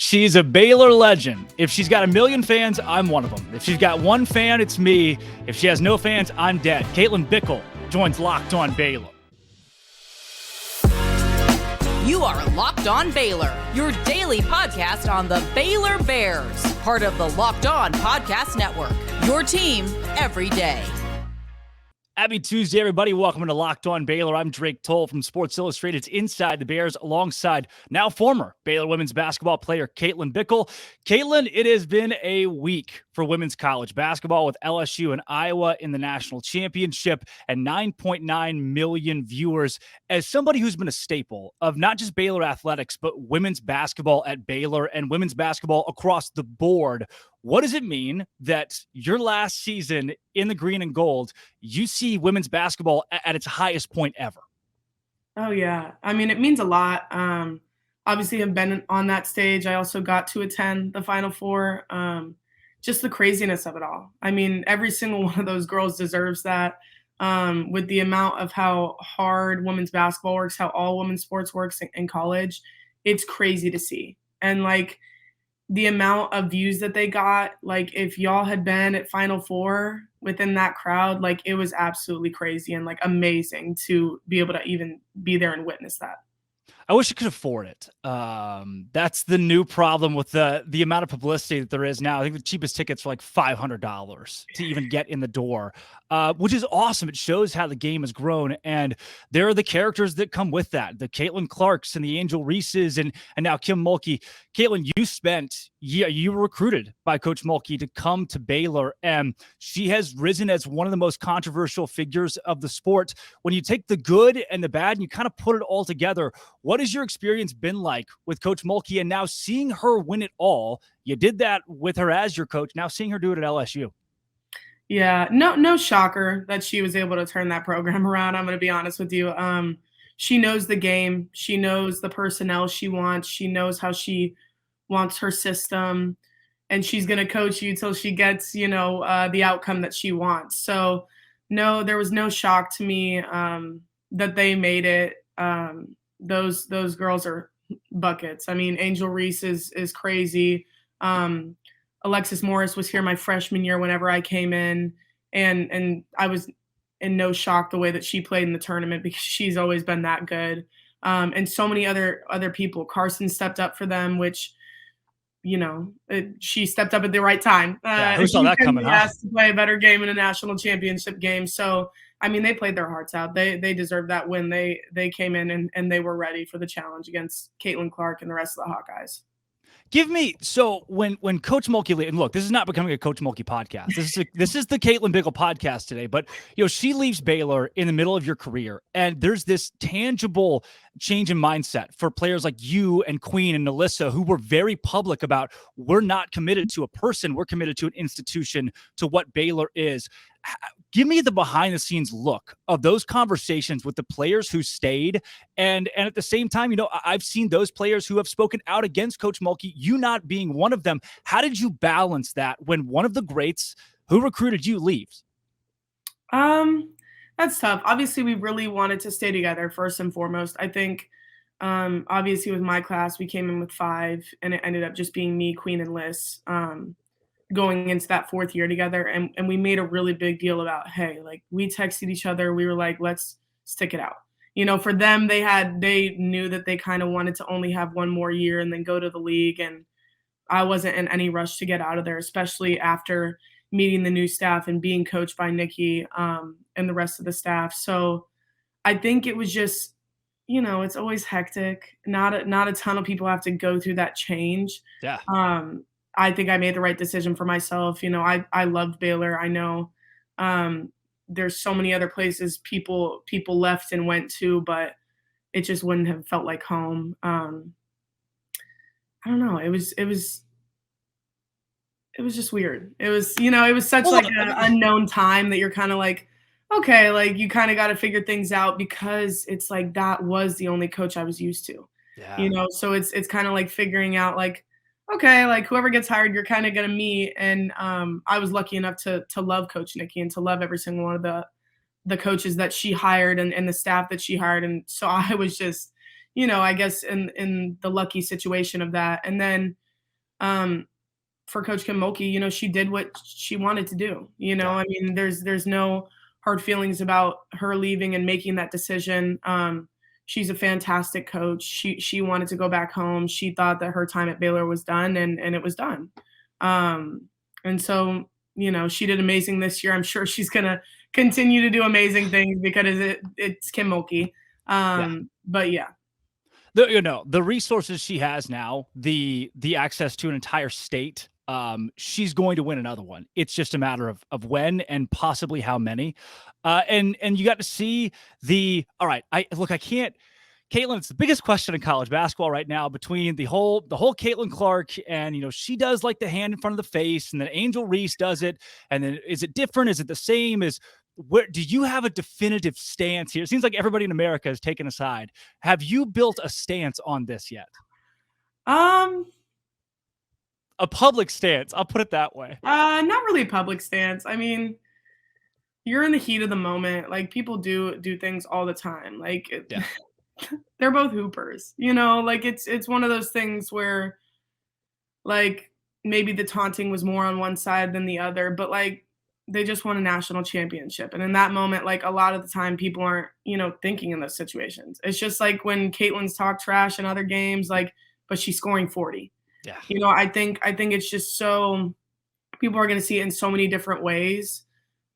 She's a Baylor legend. If she's got 1 million fans, I'm one of them. If she's got 1 fan, it's me. If she has no fans, I'm dead. Caitlin Bickle joins Locked On Baylor. You are Locked On Baylor, your daily podcast on the Baylor Bears, part of the Locked On Podcast Network, your team every day. Happy Tuesday, everybody. Welcome to Locked On Baylor. I'm Drake Toll from Sports Illustrated's Inside the Bears, alongside now former Baylor women's basketball player Caitlin Bickle. Caitlin, it has been a week for women's college basketball with LSU and Iowa in the national championship and 9.9 million viewers. As somebody who's been a staple of not just Baylor athletics, but women's basketball at Baylor and women's basketball across the board, what does it mean that your last season in the green and gold, you see women's basketball at its highest point ever? Oh, yeah. I mean, it means a lot. Obviously, I've been on that stage. I also got to attend the Final Four. Just the craziness of it all. I mean, every single one of those girls deserves that. With the amount of how hard women's basketball works, how all women's sports works in college, it's crazy to see. And, like, the amount of views that they got, like, if y'all had been at Final Four within that crowd, like, it was absolutely crazy and, like, amazing to be able to even be there and witness that. I wish I could afford it. That's the new problem with the amount of publicity that there is now. I think the cheapest tickets are like $500 to even get in the door, which is awesome. It shows how the game has grown, and there are the characters that come with that. The Caitlin Clarks and the Angel Reeses and now Kim Mulkey. Caitlin, you were recruited by Coach Mulkey to come to Baylor, and she has risen as one of the most controversial figures of the sport. When you take the good and the bad and you kind of put it all together, what has your experience been like with Coach Mulkey and now seeing her win it all? You did that with her as your coach, now seeing her do it at LSU. Yeah, no shocker that she was able to turn that program around. I'm going to be honest with you. She knows the game. She knows the personnel she wants. She knows how she wants her system, and she's going to coach you till she gets, the outcome that she wants. So no, there was no shock to me that they made it. Those girls are buckets. I mean, Angel Reese is crazy. Alexis Morris was here my freshman year whenever I came in, and I was in no shock the way that she played in the tournament because she's always been that good. And so many other people. Carson stepped up for them, which, she stepped up at the right time. Who saw that coming? Asked to play a better game in a national championship game. So, I mean, they played their hearts out. They deserved that win. They came in and they were ready for the challenge against Caitlin Clark and the rest of the Hawkeyes. So when Coach Mulkey, and look, this is not becoming a Coach Mulkey podcast. This is the Caitlin Bickle podcast today. But she leaves Baylor in the middle of your career, and there's this tangible change in mindset for players like you and Queen and Alyssa, who were very public about, we're not committed to a person, we're committed to an institution, to what Baylor is. Give me the behind the scenes look of those conversations with the players who stayed. And at the same time, I've seen those players who have spoken out against Coach Mulkey, you not being one of them. How did you balance that when one of the greats who recruited you leaves? That's tough. Obviously, we really wanted to stay together first and foremost. I think, obviously with my class, we came in with 5 and it ended up just being me, Queen, and Liz, going into that 4th year together. And we made a really big deal about, hey, like, we texted each other. We were like, let's stick it out. For them, they knew that they kind of wanted to only have 1 more year and then go to the league. And I wasn't in any rush to get out of there, especially after meeting the new staff and being coached by Nikki and the rest of the staff. So I think it was just, it's always hectic. Not a ton of people have to go through that change. Yeah. I think I made the right decision for myself. I loved Baylor. I know there's so many other places people left and went to, but it just wouldn't have felt like home. I don't know. It was just weird. It was, it was such an unknown time that you're kind of like, okay, like, you kind of got to figure things out because it's like, that was the only coach I was used to, so it's kind of like figuring out, like, okay, like, whoever gets hired, you're kind of going to meet. And I was lucky enough to love Coach Nikki and to love every single one of the coaches that she hired and the staff that she hired. And so I was just, I guess in the lucky situation of that. And then For Coach Kim Mulkey, she did what she wanted to do. Yeah. I mean, there's no hard feelings about her leaving and making that decision. She's a fantastic coach. She wanted to go back home. She thought that her time at Baylor was done, and it was done. And so, she did amazing this year. I'm sure she's gonna continue to do amazing things because it's Kim Mulkey. But yeah. The resources she has now, the access to an entire state, she's going to win another one. It's just a matter of when and possibly how many. And you got to see all right. I can't. Caitlin, it's the biggest question in college basketball right now between the whole Caitlin Clark and, she does like the hand in front of the face, and then Angel Reese does it. And then is it different? Is it the same? Where do you have a definitive stance here? It seems like everybody in America has taken a side. Have you built a stance on this yet? A public stance. I'll put it that way. Not really a public stance. I mean, you're in the heat of the moment. Like, people do things all the time. Like, they're both hoopers, like it's one of those things where, like, maybe the taunting was more on one side than the other, but like they just won a national championship. And in that moment, like, a lot of the time people aren't, thinking in those situations. It's just like when Caitlin's talk trash in other games, like, but she's scoring 40. Yeah. I think it's just so people are going to see it in so many different ways.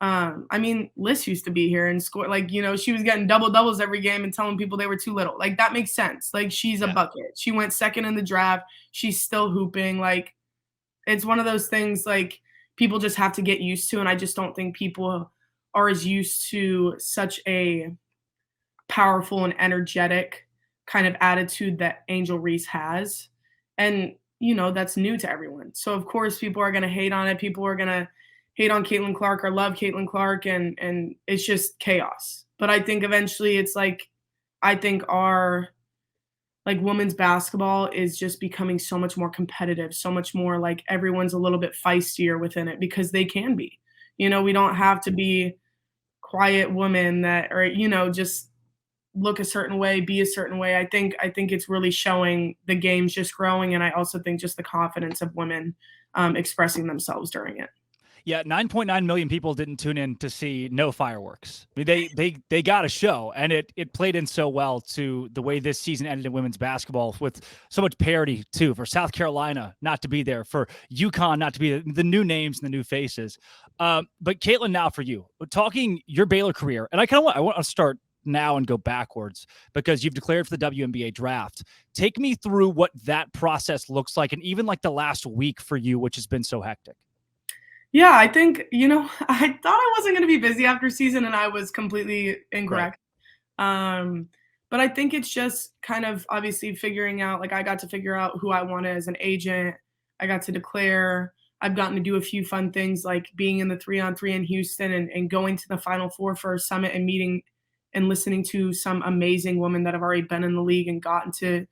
I mean, Liz used to be here and score, like, she was getting doubles every game and telling people they were too little. Like, that makes sense. Like, she's a bucket. She went second in the draft. She's still hooping. Like, it's one of those things, like, people just have to get used to. And I just don't think people are as used to such a powerful and energetic kind of attitude that Angel Reese has. And, that's new to everyone. So, of course, people are going to hate on it. People are going to hate on Caitlin Clark or love Caitlin Clark, and it's just chaos. But I think eventually it's like, I think our, like, women's basketball is just becoming so much more competitive, so much more like everyone's a little bit feistier within it because they can be. We don't have to be quiet women that are, just look a certain way, be a certain way. I think it's really showing the game's just growing, and I also think just the confidence of women expressing themselves during it. Yeah, 9.9 million people didn't tune in to see no fireworks. I mean, they got a show, and it played in so well to the way this season ended in women's basketball, with so much parity too. For South Carolina not to be there, for UConn not to be there, the new names and the new faces. But Caitlin, now for you, talking your Baylor career, and I want to start now and go backwards because you've declared for the WNBA draft. Take me through what that process looks like, and even like the last week for you, which has been so hectic. Yeah, I think, I thought I wasn't going to be busy after season, and I was completely incorrect. Right. But I think it's just kind of obviously figuring out, like, I got to figure out who I wanted as an agent. I got to declare. I've gotten to do a few fun things, like being in the 3-on-3 in Houston and going to the Final Four for a summit and meeting and listening to some amazing women that have already been in the league and gotten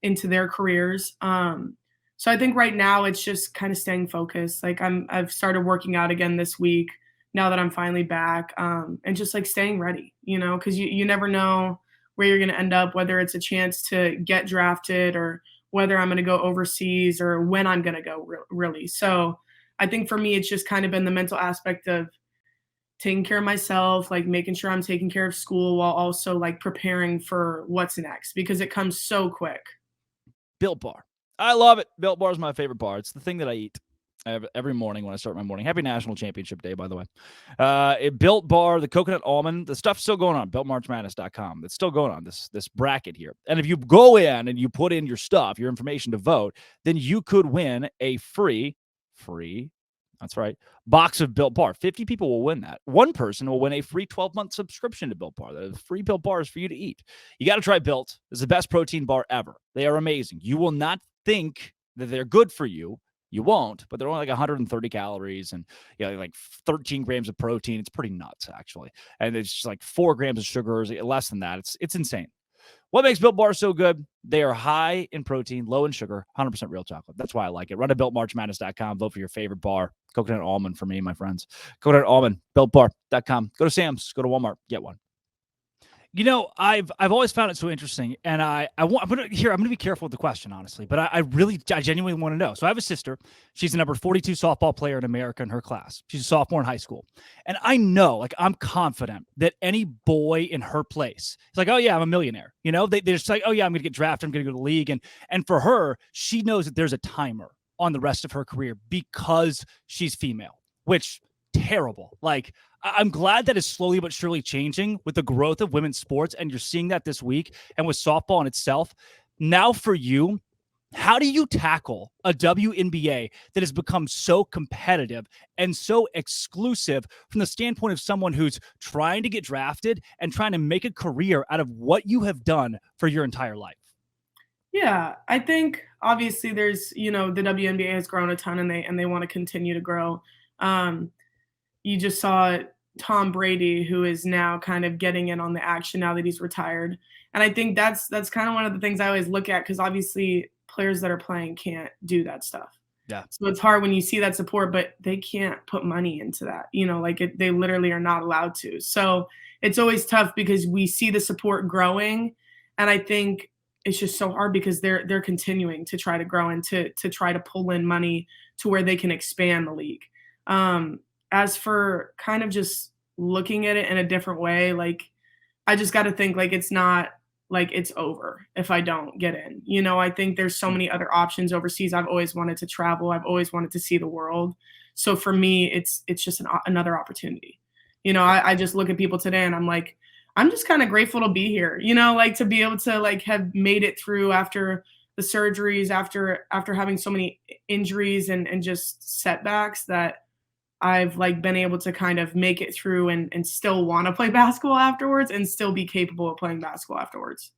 into their careers. So I think right now it's just kind of staying focused. Like, I've started working out again this week now that I'm finally back, and just like staying ready, because you never know where you're going to end up, whether it's a chance to get drafted or whether I'm going to go overseas or when I'm going to go really. So I think for me, it's just kind of been the mental aspect of taking care of myself, like making sure I'm taking care of school while also like preparing for what's next, because it comes so quick. Built Bar. I love it. Built Bar is my favorite bar. It's the thing that I eat every morning when I start my morning. Happy National Championship Day, by the way. Built Bar, the coconut almond, the stuff's still going on. BuiltMarchMadness.com. It's still going on, this bracket here. And if you go in and you put in your stuff, your information to vote, then you could win a free, that's right, box of Built Bar. 50 people will win that. One person will win a free 12-month subscription to Built Bar. The free Built Bar is for you to eat. You got to try Built. It's the best protein bar ever. They are amazing. You will not think that they're good for you. You won't, but they're only like 130 calories and like 13 grams of protein. It's pretty nuts, actually. And it's just like 4 grams of sugars, less than that. It's insane. What makes Built Bar so good? They are high in protein, low in sugar, 100% real chocolate. That's why I like it. Run to BuiltMarchMadness.com. Vote for your favorite bar. Coconut almond for me, my friends. Coconut almond, BuiltBar.com. Go to Sam's. Go to Walmart. Get one. I've always found it so interesting, and I'm gonna be careful with the question, honestly, but I genuinely want to know. So I have a sister. She's the number 42 softball player in America in her class. She's a sophomore in high school, and I know, like, I'm confident that any boy in her place is like, oh yeah, I'm a millionaire. They're just like, oh yeah, I'm gonna get drafted. I'm gonna go to the league, and for her, she knows that there's a timer on the rest of her career because she's female, which terrible. Like, I'm glad that is slowly but surely changing with the growth of women's sports, and you're seeing that this week and with softball in itself. Now for you, how do you tackle a WNBA that has become so competitive and so exclusive from the standpoint of someone who's trying to get drafted and trying to make a career out of what you have done for your entire life? Yeah, I think obviously there's, the WNBA has grown a ton and they want to continue to grow. Um, you just saw Tom Brady, who is now kind of getting in on the action now that he's retired. And I think that's kind of one of the things I always look at, because obviously players that are playing can't do that stuff. Yeah. So it's hard when you see that support, but they can't put money into that. They literally are not allowed to. So it's always tough because we see the support growing, and I think it's just so hard because they're continuing to try to grow and to try to pull in money to where they can expand the league. As for kind of just looking at it in a different way, like, I just got to think, like, it's not like it's over if I don't get in. I think there's so many other options overseas. I've always wanted to travel. I've always wanted to see the world. So for me, it's just another opportunity. I just look at people today and I'm like, I'm just kind of grateful to be here, like to be able to like have made it through after the surgeries, after having so many injuries and just setbacks, that I've like been able to kind of make it through and still want to play basketball afterwards and still be capable of playing basketball afterwards.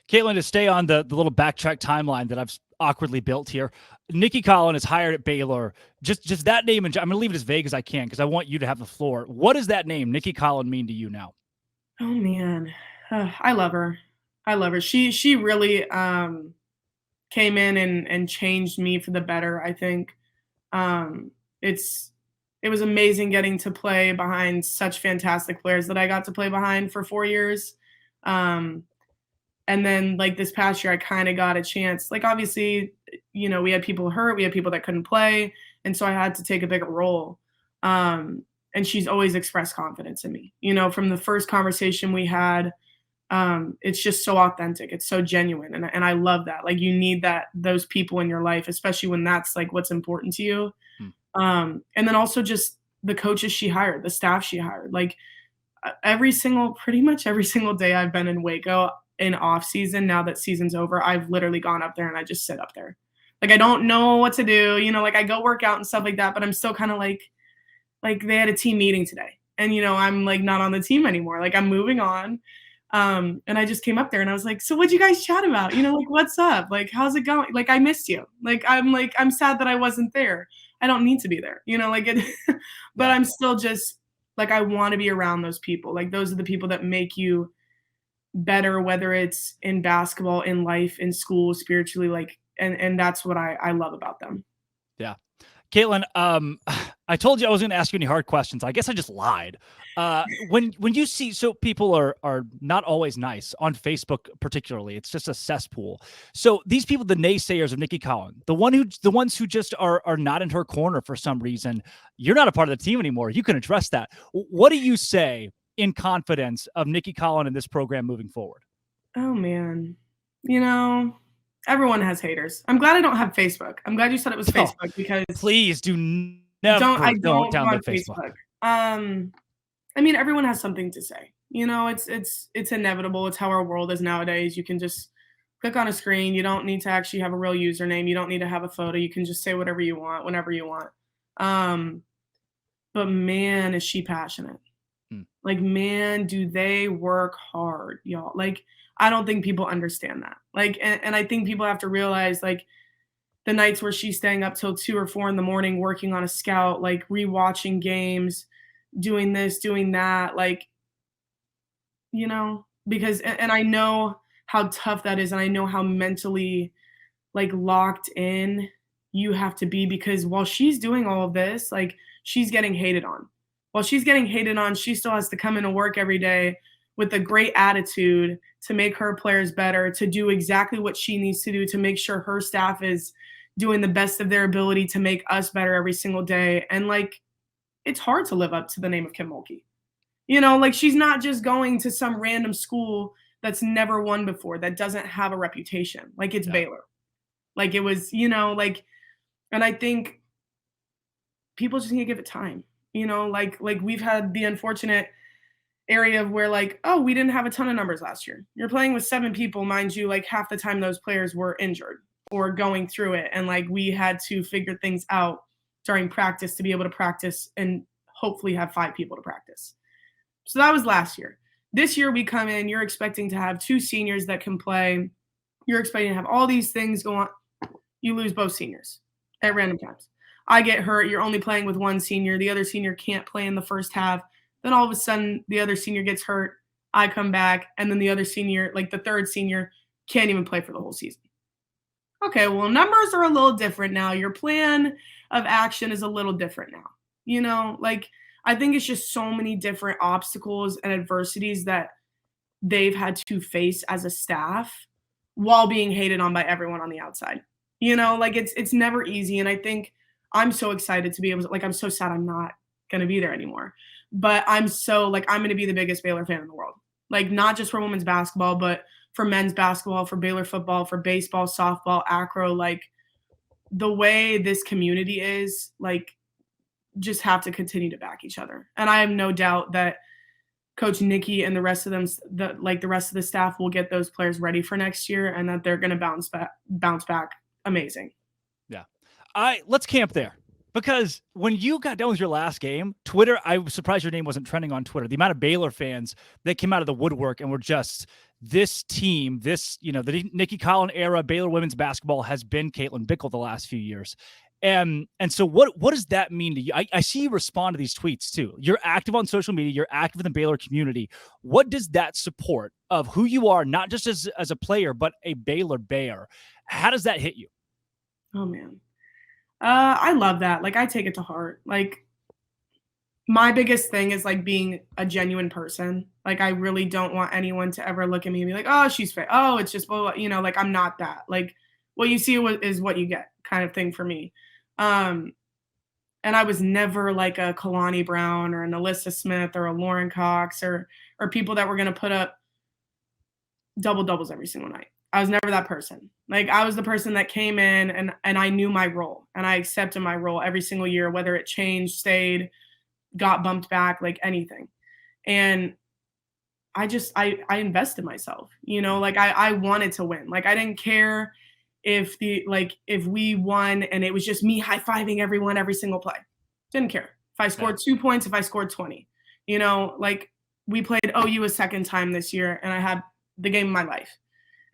Caitlin, to stay on the little backtrack timeline that I've awkwardly built here, Nicki Collen is hired at Baylor. Just that name, and I'm going to leave it as vague as I can because I want you to have the floor. What does that name, Nicki Collen, mean to you now? Oh man, I love her. I love her. She really came in and changed me for the better. I think it was amazing getting to play behind such fantastic players that I got to play behind for 4 years. And then like this past year, I kind of got a chance. Like, obviously, we had people hurt, we had people that couldn't play. And so I had to take a bigger role. And she's always expressed confidence in me. From the first conversation we had, it's just so authentic. It's so genuine. And I love that. Like, you need those people in your life, especially when that's like what's important to you. And then also just the coaches she hired, the staff she hired, like pretty much every single day I've been in Waco in off season, now that season's over, I've literally gone up there and I just sit up there. Like, I don't know what to do, like I go work out and stuff like that, but I'm still kind of like they had a team meeting today and, I'm like not on the team anymore. Like, I'm moving on. And I just came up there and I was like, so what'd you guys chat about? Like, what's up? Like, how's it going? Like, I missed you. I'm sad that I wasn't there. I don't need to be there, but I'm still just like, I want to be around those people. Like, those are the people that make you better, whether it's in basketball, in life, in school, spiritually, like, and that's what I love about them. Yeah. Caitlin, I told you I wasn't going to ask you any hard questions. I guess I just lied. When you see, so people are not always nice on Facebook, particularly. It's just a cesspool. So these people, the naysayers of Nicki Collen, the ones who just are not in her corner for some reason, you're not a part of the team anymore. You can address that. What do you say in confidence of Nicki Collen in this program moving forward? Oh man, everyone has haters. I'm glad I don't have Facebook. I'm glad you said it was Facebook, because please do never don't download Facebook. I mean, everyone has something to say. It's inevitable. It's how our world is nowadays. You can just click on a screen. You don't need to actually have a real username. You don't need to have a photo. You can just say whatever you want, whenever you want. But man, is she passionate. Like, man, do they work hard, y'all. Like, I don't think people understand that. Like, and I think people have to realize, like, the nights where she's staying up till 2 or 4 in the morning, working on a scout, like rewatching games, doing this, doing that, like, because, and I know how tough that is. And I know how mentally like locked in you have to be, because while she's doing all of this, like, she's getting hated on. While she's getting hated on, she still has to come into work every day with a great attitude to make her players better, to do exactly what she needs to do to make sure her staff is doing the best of their ability to make us better every single day. And like, it's hard to live up to the name of Kim Mulkey. You know, like she's not just going to some random school that's never won before, that doesn't have a reputation. Like it's Baylor. Like it was, you know, like, and I think people just need to give it time. You know, like we've had the unfortunate area of where like, oh, we didn't have a ton of numbers last year. You're playing with 7 people, mind you, like half the time those players were injured or going through it. And like we had to figure things out during practice to be able to practice and hopefully have 5 people to practice. So that was last year. This year we come in, you're expecting to have 2 seniors that can play. You're expecting to have all these things go on. You lose both seniors at random times. I get hurt. You're only playing with 1 senior. The other senior can't play in the first half. Then all of a sudden, the other senior gets hurt. I come back. And then the other senior, like the third senior, can't even play for the whole season. Okay, well, numbers are a little different now. Your plan of action is a little different now. You know, like I think it's just so many different obstacles and adversities that they've had to face as a staff while being hated on by everyone on the outside. You know, like it's never easy. And I think I'm so excited to be able to, like, I'm so sad I'm not going to be there anymore. But I'm so, like, I'm going to be the biggest Baylor fan in the world. Like, not just for women's basketball, but for men's basketball, for Baylor football, for baseball, softball, acro. Like, the way this community is, like, just have to continue to back each other. And I have no doubt that Coach Nikki and the rest of them, the rest of the staff will get those players ready for next year and that they're going to bounce back amazing. Yeah. Let's camp there, because when you got done with your last game, Twitter, I was surprised your name wasn't trending on Twitter. The amount of Baylor fans that came out of the woodwork and were just, this team, this, you know, the Nikki Collin era, Baylor women's basketball has been Caitlin Bickle the last few years. And so what does that mean to you? I see you respond to these tweets too. You're active on social media. You're active in the Baylor community. What does that support of who you are, not just as a player, but a Baylor Bear? How does that hit you? Oh, man. I love that. Like, I take it to heart. Like, my biggest thing is, like, being a genuine person. Like, I really don't want anyone to ever look at me and be like, oh, she's fake. Oh, it's just, blah, blah. You know, like, I'm not that. Like, what you see is what you get kind of thing for me. And I was never like a Kalani Brown or an Alyssa Smith or a Lauren Cox or people that were going to put up doubles every single night. I was never that person. Like, I was the person that came in and I knew my role and I accepted my role every single year, whether it changed, stayed, got bumped back, like anything. And I invested myself, you know, like I wanted to win. Like, I didn't care if we won and it was just me high-fiving everyone every single play. Didn't care. If I scored 2 points, if I scored 20, you know, like we played OU a second time this year and I had the game of my life.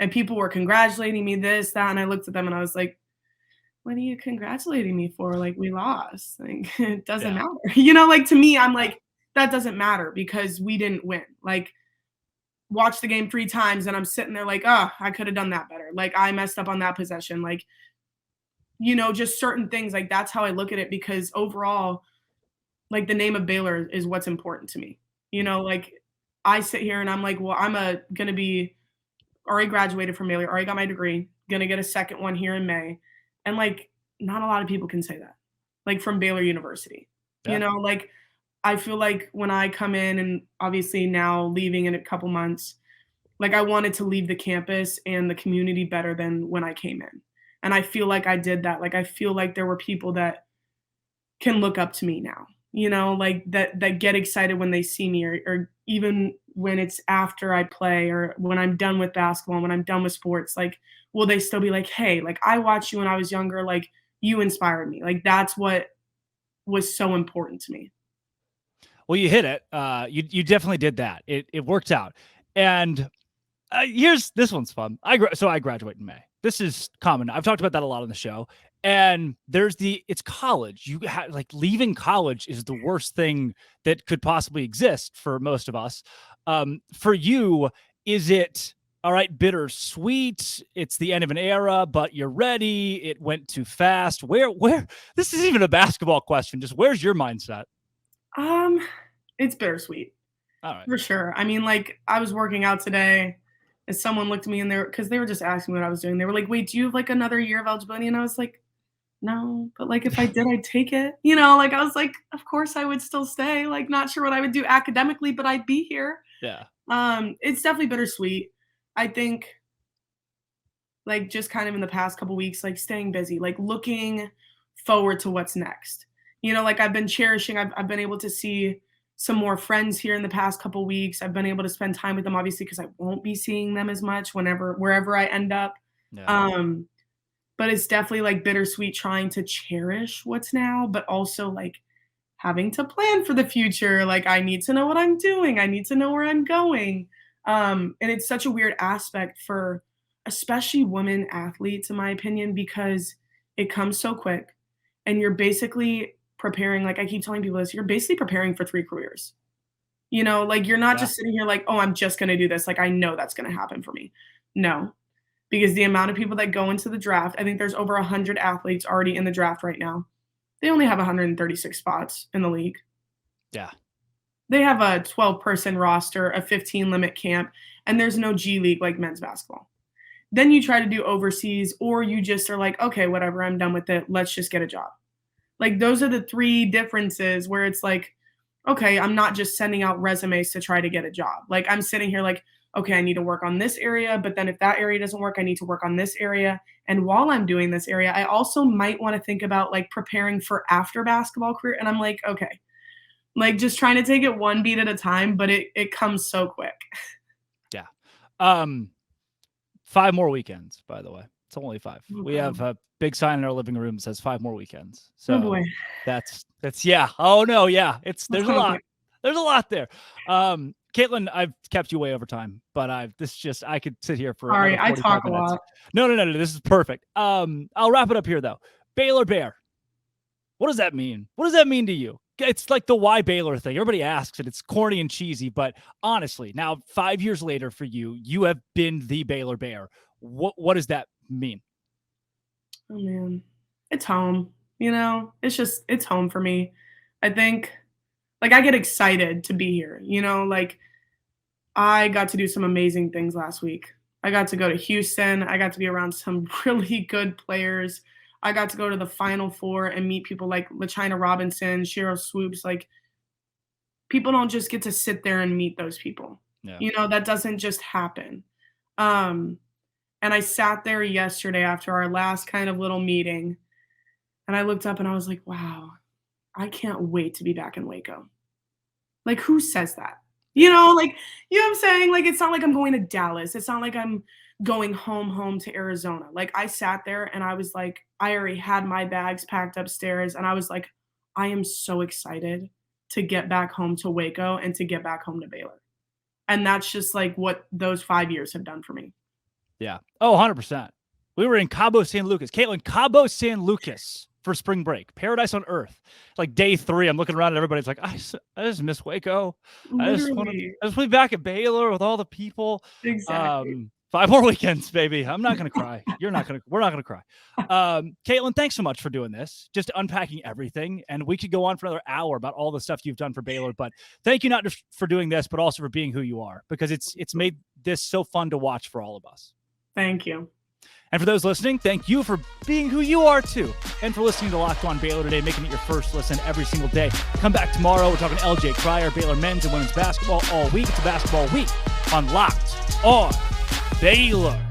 And people were congratulating me, this, that. And I looked at them and I was like, what are you congratulating me for? Like, we lost. Like, it doesn't matter. You know, like, to me, I'm like, that doesn't matter because we didn't win. Like, watch the game 3 times and I'm sitting there like, oh, I could have done that better. Like, I messed up on that possession. Like, you know, just certain things. Like, that's how I look at it because overall, like, the name of Baylor is what's important to me. You know, like, I sit here and I'm like, well, I'm going to be already graduated from Baylor, already got my degree, going to get a second one here in May. And, like, not a lot of people can say that, like, from Baylor University. Yeah. You know, like, I feel like when I come in and obviously now leaving in a couple months, like, I wanted to leave the campus and the community better than when I came in. And I feel like I did that. Like, I feel like there were people that can look up to me now, you know, like that get excited when they see me or even when it's after I play or when I'm done with basketball, when I'm done with sports, like, will they still be like, hey, like, I watched you when I was younger, like, you inspired me. Like, that's what was so important to me. Well, you hit it. You definitely did that. It worked out. And this one's fun. I graduate in May. This is common. I've talked about that a lot on the show. And it's college. You have, like, leaving college is the worst thing that could possibly exist for most of us. For you, is it, all right, bittersweet? It's the end of an era, but you're ready. It went too fast. Where, this isn't even a basketball question. Just where's your mindset? It's bittersweet. All right. For sure. I mean, like, I was working out today and someone looked at me and because they were just asking me what I was doing. They were like, wait, do you have like another year of eligibility? And I was like, no, but like if I did, I'd take it. Like I was like, of course I would still stay. Like, not sure what I would do academically, but I'd be here. Yeah. It's definitely bittersweet. I think like just kind of in the past couple weeks, like staying busy, like looking forward to what's next. Like I've been cherishing, I've been able to see some more friends here in the past couple weeks. I've been able to spend time with them, obviously, because I won't be seeing them as much wherever I end up. Yeah. But it's definitely like bittersweet trying to cherish what's now, but also like having to plan for the future. Like I need to know what I'm doing. I need to know where I'm going. And it's such a weird aspect for especially women athletes, in my opinion, because it comes so quick and you're basically preparing. Like I keep telling people this, you're basically preparing for 3 careers. Like you're not just sitting here like, oh, I'm just going to do this. Like I know that's going to happen for me. No, because the amount of people that go into the draft, I think there's over 100 athletes already in the draft right now. They only have 136 spots in the league. Yeah. They have a 12-person roster, a 15 limit camp, and there's no G League like men's basketball. Then you try to do overseas, or you just are like, okay, whatever, I'm done with it. Let's just get a job. Like those are the 3 differences where it's like, okay, I'm not just sending out resumes to try to get a job. Like I'm sitting here like, okay, I need to work on this area, but then if that area doesn't work, I need to work on this area. And while I'm doing this area, I also might want to think about like preparing for after basketball career. And I'm like, okay, like just trying to take it one beat at a time, but it comes so quick. Yeah. 5 more weekends, by the way. It's only 5. Oh, we have a big sign in our living room that says 5 more weekends. So oh boy. that's yeah. Oh no, yeah. There's a lot. There's a lot there. Caitlin, I've kept you way over time, but I could sit here for sorry, I talk minutes. a lot. No. This is perfect. I'll wrap it up here though. Baylor Bear. What does that mean? What does that mean to you? It's like the why Baylor thing. Everybody asks it. It's corny and cheesy, but honestly, now 5 years later for you, you have been the Baylor Bear. What does that mean? Oh man, it's home. It's home for me. I think like I get excited to be here. Like I got to do some amazing things last week. I got to go to Houston. I got to be around some really good players. I got to go to the Final Four and meet people like LaChina Robinson, Cheryl Swoops. Like people don't just get to sit there and meet those people. Yeah. That doesn't just happen. And I sat there yesterday after our last kind of little meeting and I looked up and I was like, wow, I can't wait to be back in Waco. Like who says that? Like, what I'm saying? Like, it's not like I'm going to Dallas. It's not like I'm going home to Arizona. Like I sat there and I was like, I already had my bags packed upstairs and I was like, I am so excited to get back home to Waco and to get back home to Baylor. And that's just like what those 5 years have done for me. Yeah. Oh, 100%. We were in Cabo San Lucas. Caitlin, Cabo San Lucas for spring break. Paradise on earth. Like day 3, I'm looking around at everybody. It's like, I just miss Waco. I just want to be back at Baylor with all the people. Exactly. 5 more weekends, baby. I'm not going to cry. We're not going to cry. Caitlin, thanks so much for doing this, just unpacking everything. And we could go on for another hour about all the stuff you've done for Baylor, but thank you not just for doing this, but also for being who you are, because it's made this so fun to watch for all of us. Thank you. And for those listening, thank you for being who you are too. And for listening to Locked On Baylor today, making it your first listen every single day. Come back tomorrow. We're talking LJ Cryer, Baylor men's and women's basketball all week. It's a basketball week on Locked On Baylor.